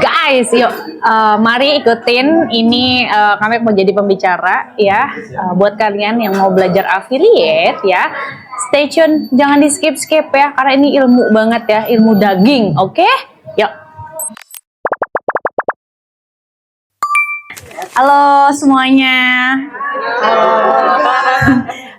Guys, yuk mari ikutin ini kami mau jadi pembicara ya. Buat kalian yang mau belajar affiliate ya, stay tune, jangan di skip ya karena ini ilmu banget ya, ilmu daging. Oke? Yuk. Halo semuanya.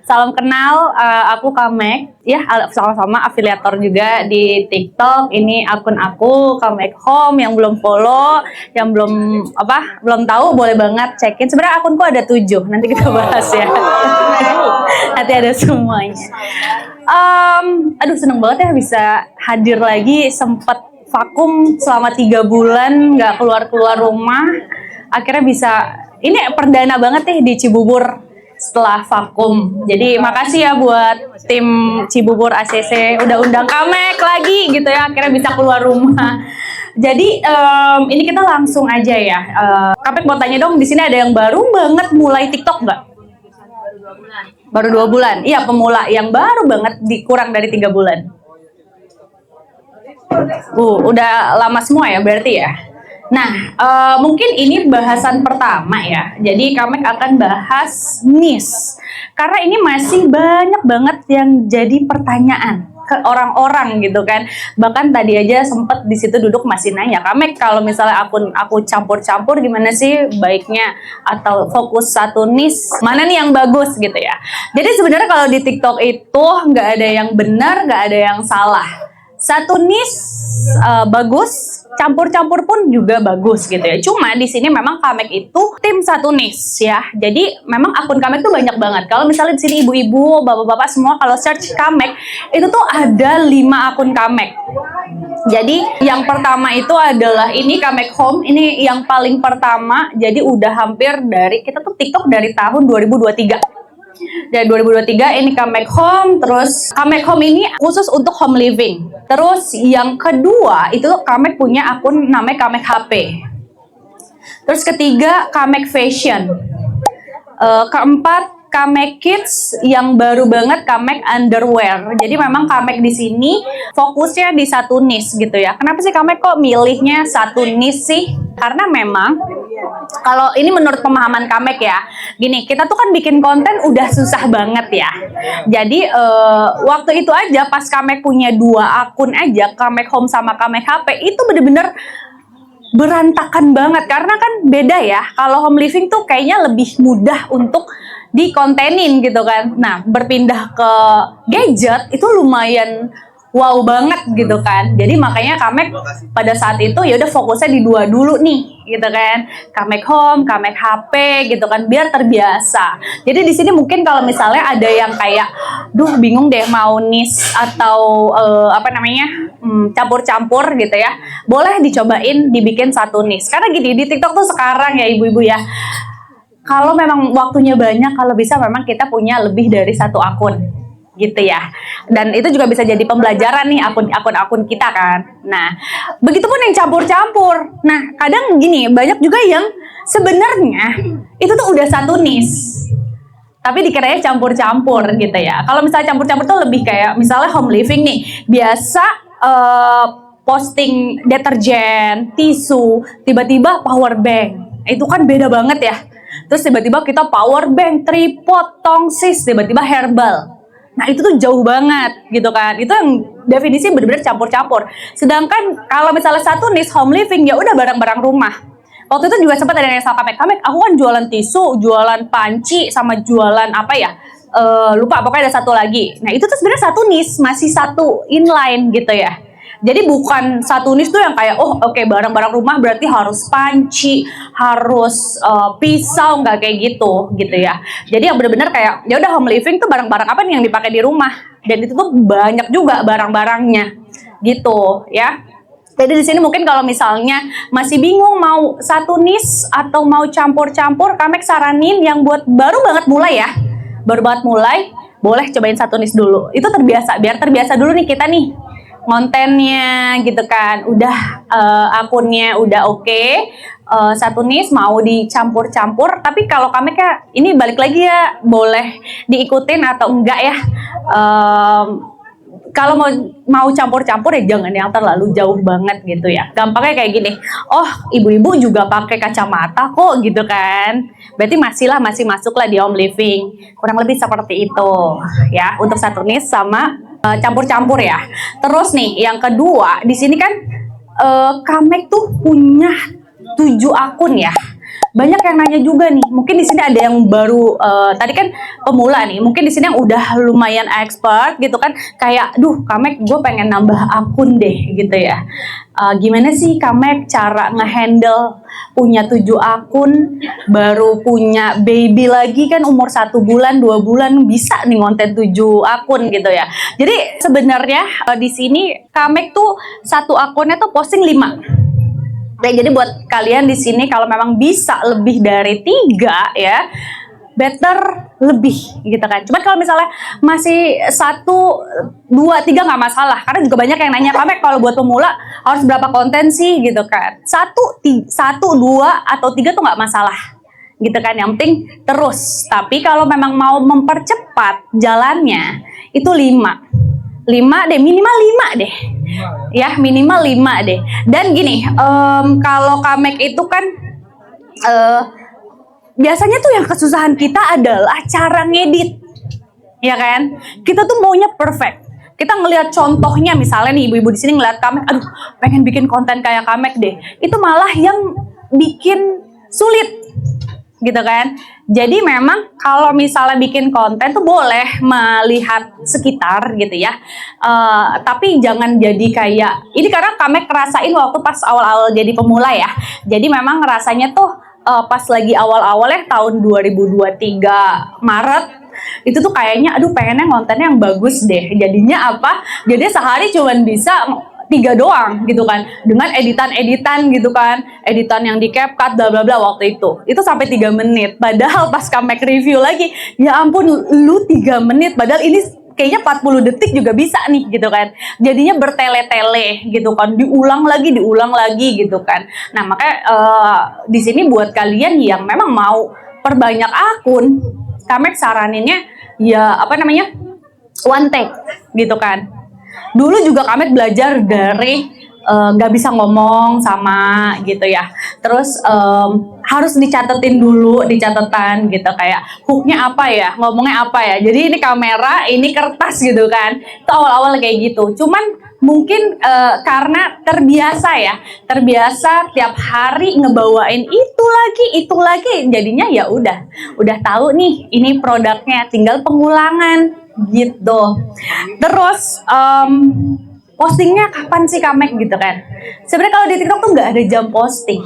Salam kenal, aku Kamek ya, sama-sama afiliator juga di TikTok. Ini akun aku Kamek Home. Yang belum follow, yang belum tahu boleh banget cekin. Sebenarnya akunku ada 7, nanti kita bahas ya. Nanti ada semuanya. Aduh seneng banget ya bisa hadir lagi. Sempet vakum selama 3 bulan nggak keluar rumah. Akhirnya bisa, ini perdana banget nih di Cibubur setelah vakum. Jadi makasih ya buat tim Cibubur ACC udah undang Kamek lagi gitu ya, akhirnya bisa keluar rumah. Jadi ini kita langsung aja ya. Kamek mau tanya dong, di sini ada yang baru banget mulai TikTok nggak? Baru 2 bulan. Iya, pemula yang baru banget, kurang dari 3 bulan. Udah lama semua ya berarti ya. Nah, mungkin ini bahasan pertama ya. Jadi Kamek akan bahas niche. Karena ini masih banyak banget yang jadi pertanyaan ke orang-orang gitu kan. Bahkan tadi aja sempet di situ duduk masih nanya, Kamek kalau misalnya aku campur-campur gimana sih baiknya, atau fokus satu niche mana nih yang bagus gitu ya. Jadi sebenarnya kalau di TikTok itu nggak ada yang benar, nggak ada yang salah. Satu niche bagus, campur-campur pun juga bagus gitu ya. Cuma di sini memang Kamek itu tim satu niche ya. Jadi memang akun Kamek tuh banyak banget. Kalau misalnya di sini ibu-ibu, bapak-bapak semua kalau search Kamek itu tuh ada 5 akun Kamek. Jadi yang pertama itu adalah ini Kamek Home, ini yang paling pertama. Jadi udah hampir kita tuh TikTok dari tahun 2023. Dari 2023 ini Kamek Home. Terus Kamek Home ini khusus untuk home living. Terus yang kedua itu Kamek punya akun namanya Kamek HP. Terus ketiga Kamek Fashion. Keempat Kamek Kids, yang baru banget Kamek Underwear. Jadi memang Kamek di sini fokusnya di satu niche gitu ya. Kenapa sih Kamek kok milihnya satu niche sih? Karena memang kalau ini menurut pemahaman Kamek ya, gini, kita tuh kan bikin konten udah susah banget ya. Jadi waktu itu aja pas Kamek punya 2 akun aja, Kamek Home sama Kamek HP, itu bener-bener berantakan banget. Karena kan beda ya, kalau home living tuh kayaknya lebih mudah untuk dikontenin gitu kan. Nah, berpindah ke gadget itu lumayan wow banget gitu kan. Jadi makanya Kamek pada saat itu ya udah fokusnya di 2 dulu nih gitu kan. Kamek Home, Kamek HP gitu kan, biar terbiasa. Jadi di sini mungkin kalau misalnya ada yang kayak bingung deh mau niche atau campur-campur gitu ya. Boleh dicobain dibikin satu niche. Karena gini, di TikTok tuh sekarang ya ibu-ibu ya, kalau memang waktunya banyak, kalau bisa memang kita punya lebih dari 1 akun gitu ya. Dan itu juga bisa jadi pembelajaran nih akun-akun kita kan. Nah, begitupun yang campur-campur. Nah, kadang gini, banyak juga yang sebenarnya itu tuh udah satu niche, tapi dikiranya campur-campur gitu ya. Kalau misalnya campur-campur tuh lebih kayak misalnya home living nih, biasa posting deterjen, tisu, tiba-tiba power bank. Itu kan beda banget ya. Terus tiba-tiba kita power bank, tripod, tongsis, tiba-tiba herbal. Nah itu tuh jauh banget gitu kan. Itu yang definisi bener-bener campur-campur. Sedangkan kalau misalnya satu niche home living, ya udah barang-barang rumah. Waktu itu juga sempat ada yang salah Kamek, aku kan jualan tisu, jualan panci, sama jualan apa ya, lupa, pokoknya ada satu lagi. Nah itu tuh sebenarnya satu niche, masih satu inline gitu ya. Jadi bukan satu niche tuh yang kayak barang-barang rumah berarti harus panci, harus pisau, nggak kayak gitu ya. Jadi yang benar-benar kayak ya udah home living tuh barang-barang apa nih yang dipakai di rumah, dan itu tuh banyak juga barang-barangnya gitu ya. Jadi di sini mungkin kalau misalnya masih bingung mau satu niche atau mau campur-campur, Kamek saranin yang buat baru banget mulai ya. Baru banget mulai, boleh cobain satu niche dulu. Itu biar terbiasa dulu nih kita nih. Kontennya gitu kan, udah akunnya udah oke. Satu niche mau dicampur-campur, tapi kalau Kamek ya ini balik lagi ya, boleh diikutin atau enggak ya. kalau mau campur-campur ya jangan yang terlalu jauh banget gitu ya. Gampangnya kayak gini, oh ibu-ibu juga pakai kacamata kok gitu kan. Berarti masih masuk lah di home living. Kurang lebih seperti itu ya untuk satu niche sama campur-campur ya. Terus nih yang kedua di sini kan Kamek tuh punya 7 akun ya. Banyak yang nanya juga nih, mungkin di sini ada yang baru, tadi kan pemula nih, mungkin di sini yang udah lumayan expert gitu kan, kayak, duh Kamek gue pengen nambah akun deh gitu ya. Gimana sih Kamek cara ngehandle punya 7 akun, baru punya baby lagi kan umur 1 bulan, 2 bulan, bisa nih ngonten 7 akun gitu ya. Jadi sebenarnya di sini Kamek tuh satu akunnya tuh posting 5. Nah, jadi buat kalian di sini kalau memang bisa lebih dari 3 ya, better lebih gitu kan. Cuman kalau misalnya masih 1, 2, 3 nggak masalah. Karena juga banyak yang nanya, Kamek kalau buat pemula harus berapa konten sih gitu kan. 1, 2 atau 3 tuh nggak masalah gitu kan. Yang penting terus. Tapi kalau memang mau mempercepat jalannya itu 5 deh, minimal 5 deh ya, minimal 5 deh. Dan gini, kalau Kamek itu kan biasanya tuh yang kesusahan kita adalah cara ngedit ya kan. Kita tuh maunya perfect. Kita ngelihat contohnya, misalnya nih ibu-ibu di sini ngeliat Kamek, aduh pengen bikin konten kayak Kamek deh, itu malah yang bikin sulit gitu kan. Jadi memang kalau misalnya bikin konten tuh boleh melihat sekitar gitu ya, tapi jangan jadi kayak ini, karena Kamek ngerasain waktu pas awal-awal jadi pemula ya. Jadi memang rasanya tuh pas lagi awal-awalnya tahun 2023 Maret itu tuh kayaknya aduh pengennya kontennya yang bagus deh. Jadinya apa? Jadi sehari cuman bisa 3 doang gitu kan, dengan editan gitu kan, editan yang di CapCut bla bla bla waktu itu sampai 3 menit. Padahal pas Kamek review lagi, ya ampun lu 3 menit, padahal ini kayaknya 40 detik juga bisa nih gitu kan. Jadinya bertele-tele gitu kan, diulang lagi gitu kan. Nah makanya di sini buat kalian yang memang mau perbanyak akun, Kamek saraninnya ya apa namanya, one take gitu kan. Dulu juga Kamek belajar dari nggak bisa ngomong sama gitu ya. Terus harus dicatetin dulu di catatan gitu, kayak hooknya apa ya, ngomongnya apa ya. Jadi ini kamera, ini kertas gitu kan. Itu awal-awal kayak gitu. Cuman mungkin karena terbiasa tiap hari ngebawain itu lagi, jadinya ya udah tahu nih ini produknya, tinggal pengulangan gitu. Terus postingnya kapan sih Kamek gitu kan. Sebenarnya kalau di TikTok tuh nggak ada jam posting.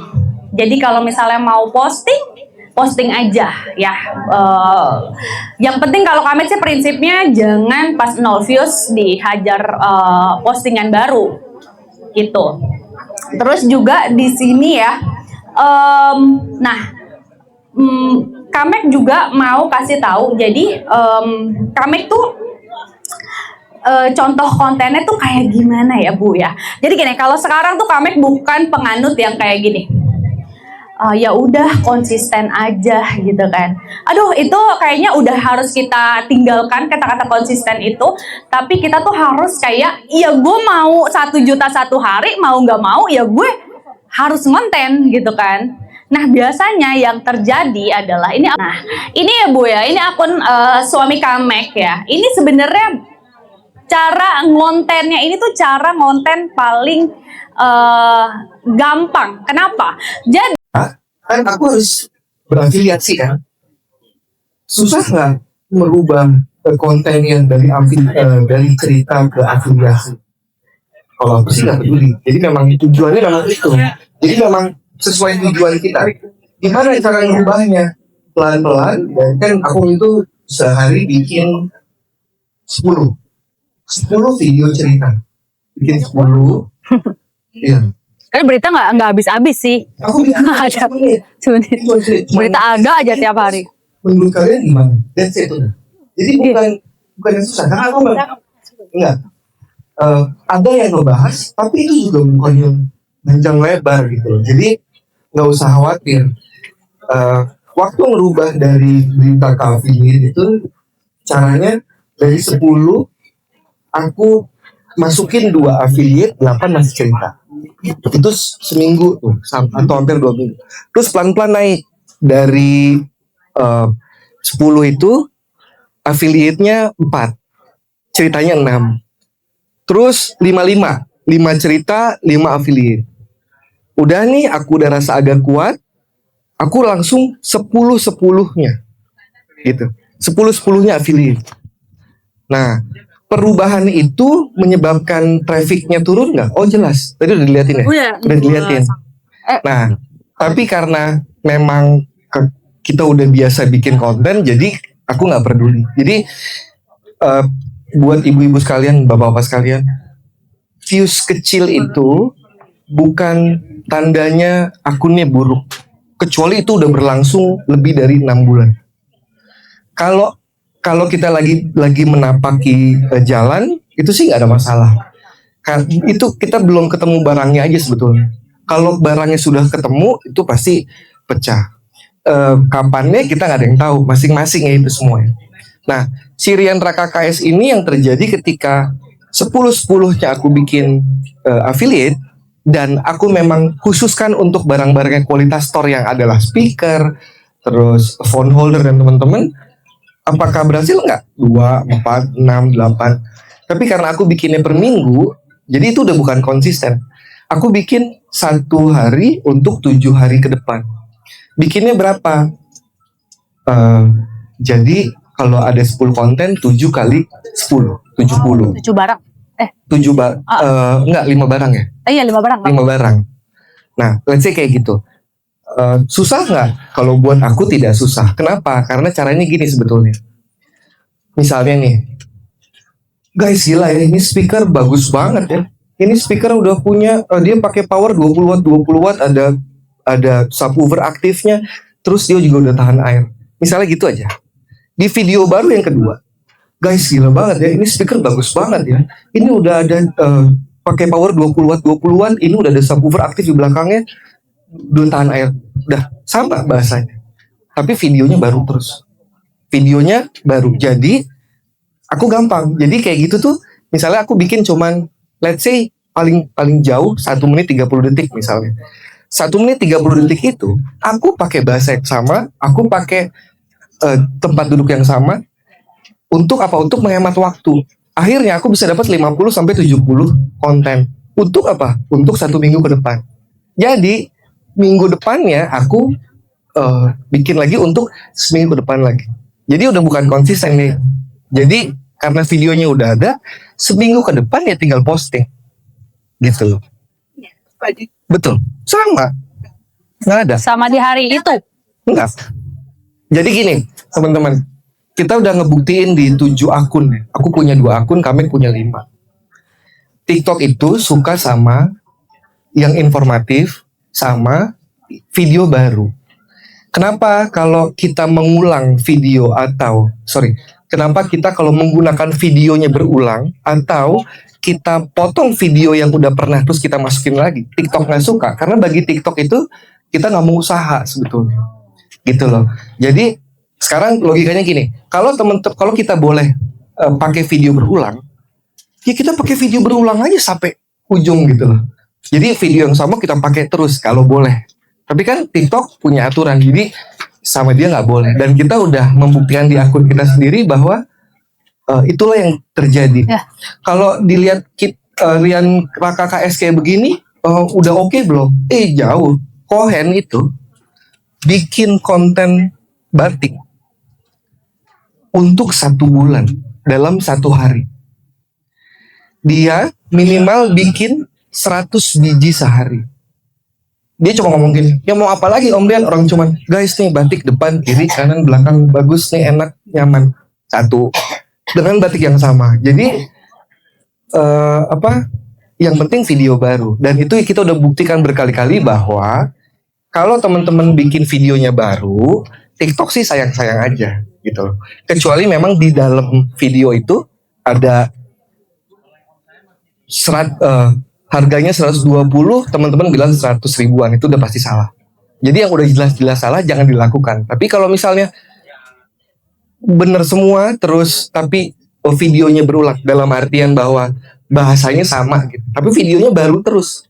Jadi kalau misalnya mau posting aja ya. Yang penting kalau Kamek sih prinsipnya jangan pas 0 views dihajar postingan baru gitu. Terus juga di sini ya, Kamek juga mau kasih tahu. Jadi Kamek tuh contoh kontennya tuh kayak gimana ya Bu ya. Jadi gini, kalau sekarang tuh Kamek bukan penganut yang kayak gini. Ya udah konsisten aja gitu kan. Aduh itu kayaknya udah harus kita tinggalkan kata-kata konsisten itu. Tapi kita tuh harus kayak, ya gue mau 1 juta 1 hari, mau nggak mau ya gue harus konten gitu kan. Nah biasanya yang terjadi adalah ini ya Bu ya, ini akun suami Kamek ya. Ini sebenarnya cara ngontennya ini tuh cara ngonten paling gampang. Kenapa? Jadi kan aku harus berafiliasi kan. Susah nggak merubah konten yang dari dari cerita ke afiliasi? Kalau aku sih nggak peduli. Jadi memang tujuannya memang itu. Jadi memang sesuai tujuan kita. Gimana cara merubahnya? Pelan-pelan. Dan kan aku itu sehari bikin 10 video cerita. Bikin 10. Iya. Kan berita nggak habis-habis sih. Aku bikin ada berita ada aja tiap hari. Menurut kalian gimana? That's it udah. Jadi bukan yang susah. Karena aku enggak. Ada yang ngebahas, tapi itu juga bukan yang panjang lebar gitu. Jadi nggak usah khawatir. Waktu ngerubah dari berita Calvin itu caranya dari 10 aku masukin 2 affiliate, 8 masih cerita. Itu seminggu tuh, atau hampir 2 minggu. Terus pelan-pelan naik dari 10 itu affiliate-nya 4, ceritanya 6. Terus 5 cerita, 5 affiliate. Udah nih, aku udah rasa agak kuat, aku langsung 10-10-nya gitu. 10-10-nya affiliate. Nah, perubahan itu menyebabkan trafficnya turun nggak? Oh jelas, tadi udah diliatin ya? Udah diliatin. Nah, tapi karena memang kita udah biasa bikin konten, jadi aku nggak peduli. Jadi buat ibu-ibu sekalian, bapak-bapak sekalian, views kecil itu bukan tandanya akunnya buruk, kecuali itu udah berlangsung lebih dari 6 bulan. Kalau kita lagi menapaki jalan, itu sih nggak ada masalah. Itu kita belum ketemu barangnya aja sebetulnya. Kalau barangnya sudah ketemu, itu pasti pecah. Kapannya kita nggak ada yang tahu, masing-masing ya itu semuanya. Nah, si Rian Raka KS ini yang terjadi ketika 10-10-nya aku bikin affiliate, dan aku memang khususkan untuk barang-barang yang kualitas store yang adalah speaker, terus phone holder dan teman-teman. Apakah berhasil nggak? 2, 4, 6, 8. Tapi karena aku bikinnya per minggu, jadi itu udah bukan konsisten. Aku bikin 1 hari untuk 7 hari ke depan. Bikinnya berapa? Jadi kalau ada 10 konten, 7 kali 10, 70. 7 barang. 7 enggak, 5 barang ya? Iya, 5 barang. 5 barang. Nah, let's say kayak gitu. Susah nggak? Kalau buat aku tidak susah. Kenapa? Karena caranya gini sebetulnya. Misalnya nih, guys gila ya, ini speaker bagus banget ya. Ini speaker udah punya, dia pakai power 20 watt, 20 watt, ada subwoofer aktifnya, terus dia juga udah tahan air. Misalnya gitu aja. Di video baru yang kedua, guys gila banget ya, ini speaker bagus banget ya. Ini udah ada pakai power 20 watt, 20 watt, ini udah ada subwoofer aktif di belakangnya, udah tahan air. Udah sama bahasanya. Tapi videonya baru terus. Videonya baru. Jadi aku gampang. Jadi kayak gitu tuh, misalnya aku bikin cuman let's say paling jauh 1 menit 30 detik misalnya. 1 menit 30 detik itu aku pakai bahasa yang sama, aku pakai tempat duduk yang sama. Untuk apa? Untuk menghemat waktu. Akhirnya aku bisa dapat 50 sampai 70 konten. Untuk apa? Untuk 1 minggu ke depan. Jadi minggu depannya aku bikin lagi untuk seminggu ke depan lagi. Jadi udah bukan konsisten nih. Jadi karena videonya udah ada, seminggu ke depan ya tinggal posting. Gitu loh. Betul. Sama. Nggak ada. Sama di hari itu. Enggak. Jadi gini, teman-teman. Kita udah ngebuktiin di 7 akun. Aku punya 2 akun, kami punya 5. TikTok itu suka sama yang informatif, sama video baru. Kenapa kalau kita mengulang video kenapa kita kalau menggunakan videonya berulang atau kita potong video yang udah pernah terus kita masukin lagi, TikTok nggak suka. Karena bagi TikTok itu kita nggak mau usaha sebetulnya, gitu loh. Jadi sekarang logikanya gini, kalau kita boleh pakai video berulang, ya kita pakai video berulang aja sampai ujung gitu loh. Jadi video yang sama kita pakai terus kalau boleh. Tapi kan TikTok punya aturan, jadi sama dia nggak boleh. Dan kita udah membuktikan di akun kita sendiri bahwa itulah yang terjadi. Ya. Kalau dilihat Rian Raka KS kayak begini, udah oke belum? Jauh. Kohen itu bikin konten batik untuk 1 bulan dalam 1 hari. Dia minimal bikin 100 biji sehari. Dia cuma ngomong gini, ya mau apa lagi Om Rian? Orang cuman, guys nih batik depan, kiri, kanan, belakang, bagus nih, enak, nyaman. 1. Dengan batik yang sama. Jadi, yang penting video baru. Dan itu kita udah buktikan berkali-kali bahwa kalau teman-teman bikin videonya baru, TikTok sih sayang-sayang aja gitu. Kecuali memang di dalam video itu ada harganya 120, teman-teman bilang 100 ribuan, itu udah pasti salah. Jadi yang udah jelas-jelas salah jangan dilakukan. Tapi kalau misalnya bener semua terus tapi videonya berulang, dalam artian bahwa bahasanya sama gitu. Tapi videonya baru terus,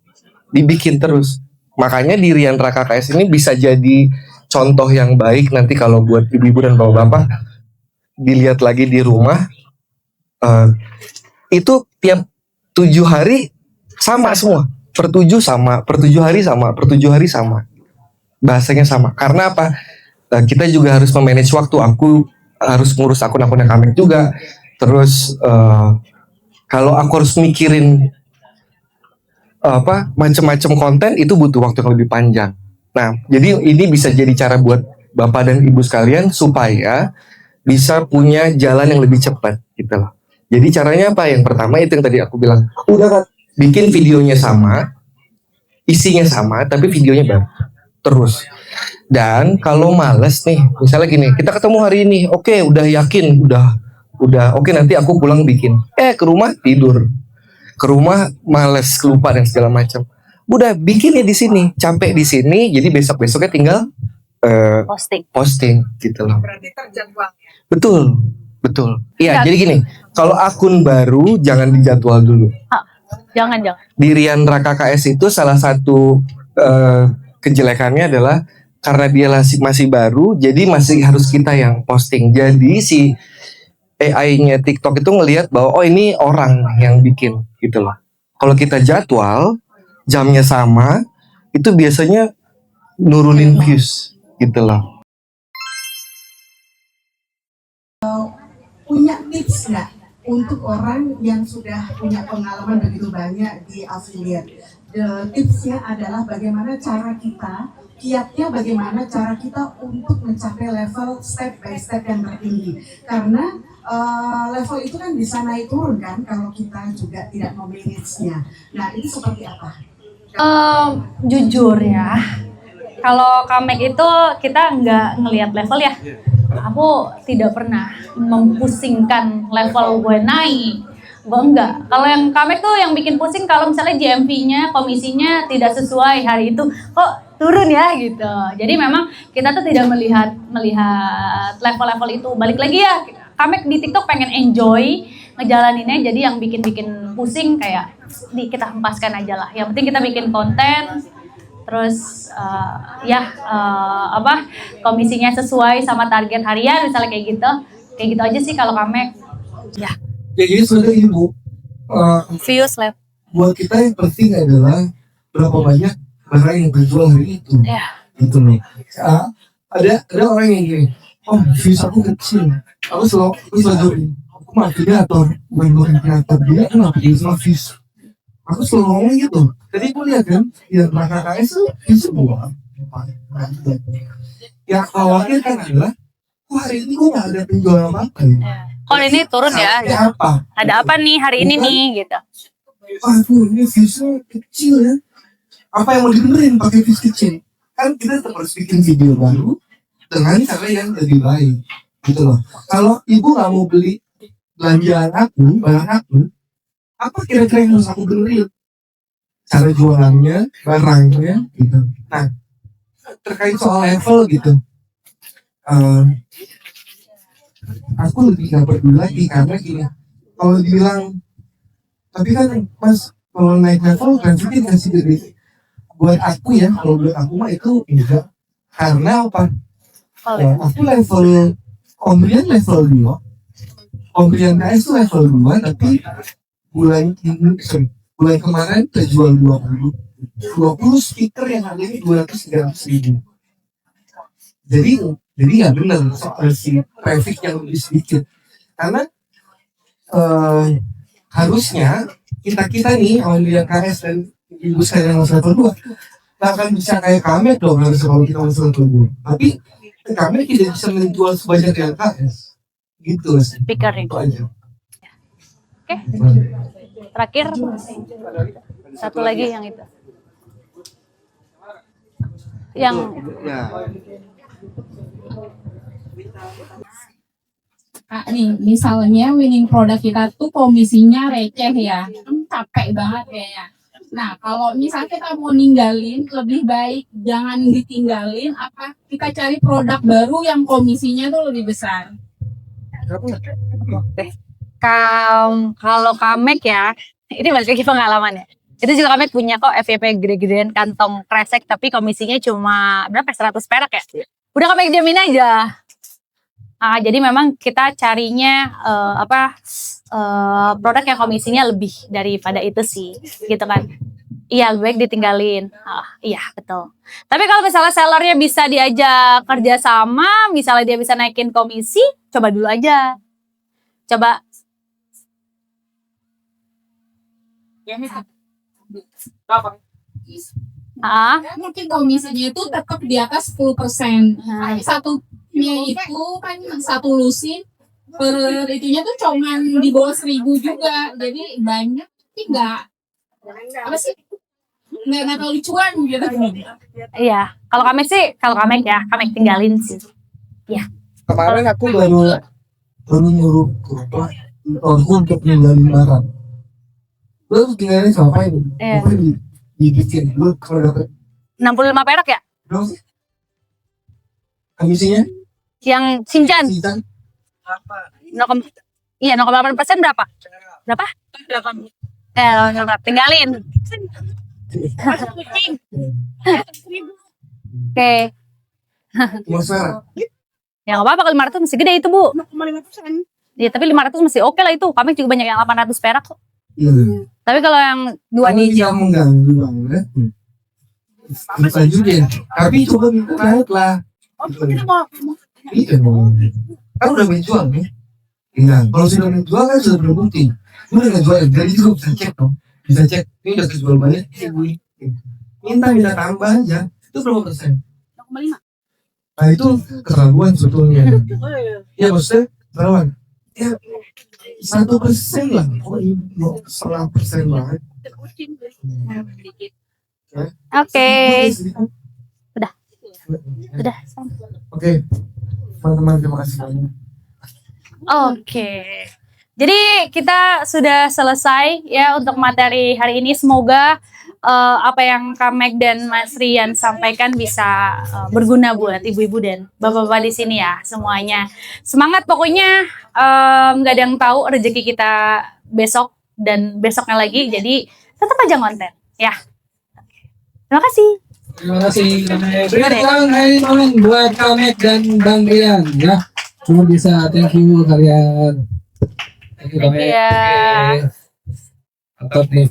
dibikin terus. Makanya di Rian Raka KS ini bisa jadi contoh yang baik nanti kalau buat ibu-ibu dan bapak-bapak dilihat lagi di rumah. Itu tiap 7 hari sama semua. Per 7 sama, per 7 hari sama, per 7 hari sama. Bahasanya sama. Karena apa? Kita juga harus memanage waktu. Aku harus ngurus akun-akunnya kami juga. Terus kalau aku harus mikirin macam-macam konten itu butuh waktu yang lebih panjang. Nah, jadi ini bisa jadi cara buat bapak dan ibu sekalian supaya bisa punya jalan yang lebih cepat gitu loh. Jadi caranya apa? Yang pertama itu yang tadi aku bilang, udah kan bikin videonya sama, isinya sama, tapi videonya baru terus. Dan kalau males nih, misalnya gini, kita ketemu hari ini, oke, udah yakin, udah oke, nanti aku pulang bikin. Ke rumah tidur, ke rumah males, lupa dan segala macam. Udah bikinnya di sini, capek di sini, jadi besoknya tinggal posting gitu loh. Berarti terjadwal. Betul. Iya, jadi gini, kalau akun baru jangan dijadwal dulu. Jangan. Di Rian Raka KS itu salah satu kejelekannya adalah karena dia masih baru, jadi masih harus kita yang posting. Jadi si AI-nya TikTok itu ngelihat bahwa oh ini orang yang bikin gitu loh. Kalau kita jadwal jamnya sama, itu biasanya nurunin views gitu loh. Punya tips nggak untuk orang yang sudah punya pengalaman begitu banyak di affiliate? Tipsnya adalah bagaimana cara kita, kiatnya bagaimana cara kita untuk mencapai level step by step yang tertinggi. Karena level itu kan bisa naik turun kan kalau kita juga tidak memanage-nya. Nah, itu seperti apa? Jujur ya, kalau Kamek itu kita nggak ngelihat level ya. Aku tidak pernah mempusingkan level gue naik. Gue enggak. Kalau yang Kamek tuh yang bikin pusing kalau misalnya GMV-nya, komisinya tidak sesuai hari itu, kok turun ya gitu. Jadi memang kita tuh tidak melihat level-level itu. Balik lagi ya, Kamek di TikTok pengen enjoy ngejalaninnya, jadi yang bikin pusing kayak kita hempaskan aja lah. Yang penting kita bikin konten, terus komisinya sesuai sama target harian misalnya kayak gitu aja sih kalau Kamek. Ya jadi sebenarnya ibu Views lab. buat kita yang penting adalah berapa banyak barang yang terjual hari itu. Gitu loh. Ada orang yang gini, oh views aku kecil, aku selalu aku mah kreator, bukan kreator, dia kenapa dia sama views. Aku selalu ngomong gitu. Jadi aku lihat kan, ya Raka KS itu semua. Yang khawatir kan adalah, hari ini gue gak ada penjualan apa-apa. Kalau ini turun ya. Apa? Ada apa nih hari ini nih gitu. Aduh, ini viewsnya kecil ya. Apa yang mau dibenerin pakai views kecil? Kan kita tetap harus bikin video baru dengan cara yang lebih baik. Gitu loh. Kalau ibu gak mau beli belanjaan aku, barang aku, apa kira-kira yang harus aku benerin? Cara jualannya, barangnya, gitu. Nah, terkait soal level gitu, aku lebih gak peduli lagi karena gini, kalau dibilang, tapi kan mas kalau naik level kan mungkin kasih gede. Buat aku ya, kalau buat aku mah itu enggak. Karena apa? Aku level Ombrian level 2, Ombrian KS itu level 2, tapi bulan kemarin terjual 20 speaker yang harganya 200-300 ribu. Jadi nggak benar soal si traffic yang lebih sedikit. Karena harusnya kita nih Ombrian KS dan ibu saya yang level 2 nggak akan bisa kayak kami dong harus kalau kita level 2. Tapi kami tidak bisa menjual sebanyak yang KS. Gitu sih. Speaker itu aja. Oke. Terakhir satu lagi yang itu. Yang nih misalnya winning product kita tuh komisinya receh ya, capek banget kayaknya. Nah kalau misalnya kita mau ninggalin, lebih baik jangan ditinggalin, apa kita cari produk baru yang komisinya tuh lebih besar. Kalau Kamek ya, Ini balik lagi pengalaman ya. Itu juga kami punya kok FYP gede-gedean kantong kresek tapi komisinya cuma berapa? 100 perak ya. Udah kami diamin aja. Jadi memang kita carinya produk yang komisinya lebih daripada itu sih, gitu kan. Iya, lebih baik ditinggalin. Iya, betul. Tapi kalau misalnya sellernya bisa diajak kerja sama, misalnya dia bisa naikin komisi, coba dulu aja. Coba. Mungkin komisinya itu tetap di atas 10%. Satunya itu kan satu lusin per itunya tuh cuman di bawah 1.000 juga. Jadi banyak tapi enggak apa sih? Enggak terlalu cuan gitu. Iya, kalau kami ya, kami tinggalin sih. Iya. Kemarin aku baru nyuruh aku untuk ninggalin barang. Terus tinggalin sama ini. Iya. Dibikin dulu kalau dapat 65 perak ya? berapa sih? Komisinya? Yang Shinchan. Sitan? 0,8% berapa? Berapa? 8. Tinggalin. Oke. Masalah. Ya nggak apa-apa, kalau 500 masih gede itu, Bu. 500-an. Iya, tapi 500 masih oke lah itu. Kami juga banyak yang 800 perak kok. Iya. Tapi kalau yang 2 Kalau digit, yang mengganggu banget. Bukan juga. Tapi coba minta naik lah. Iya dong. Kan udah menjual nih. Iya. Kalau sudah menjual kan sudah berbukti. Lu udah ngejual, jadi juga bisa cek dong. Bisa cek. Ini udah kejual banyak. Minta tambah aja. Itu berapa persen? 0,5. Nah itu keterlaluan sebetulnya. Ya maksudnya keterlaluan. Ya 1% lah. Oh ini 1,5% banget. Oke. Udah. Oke. Teman-teman terima kasih banyak. Oke. Jadi kita sudah selesai ya untuk materi hari ini. Semoga apa yang Kamek dan Mas Rian sampaikan bisa berguna buat ibu-ibu dan bapak-bapak di sini ya semuanya. Semangat pokoknya, nggak ada yang tahu rezeki kita besok dan besoknya lagi. Jadi tetap aja konten ya. Terima kasih. Terima kasih. Beri tangan teman buat Kamek dan Bang Rian ya. Cuma bisa thank you kalian. Thank you Kamek. Iya. Mantap nih.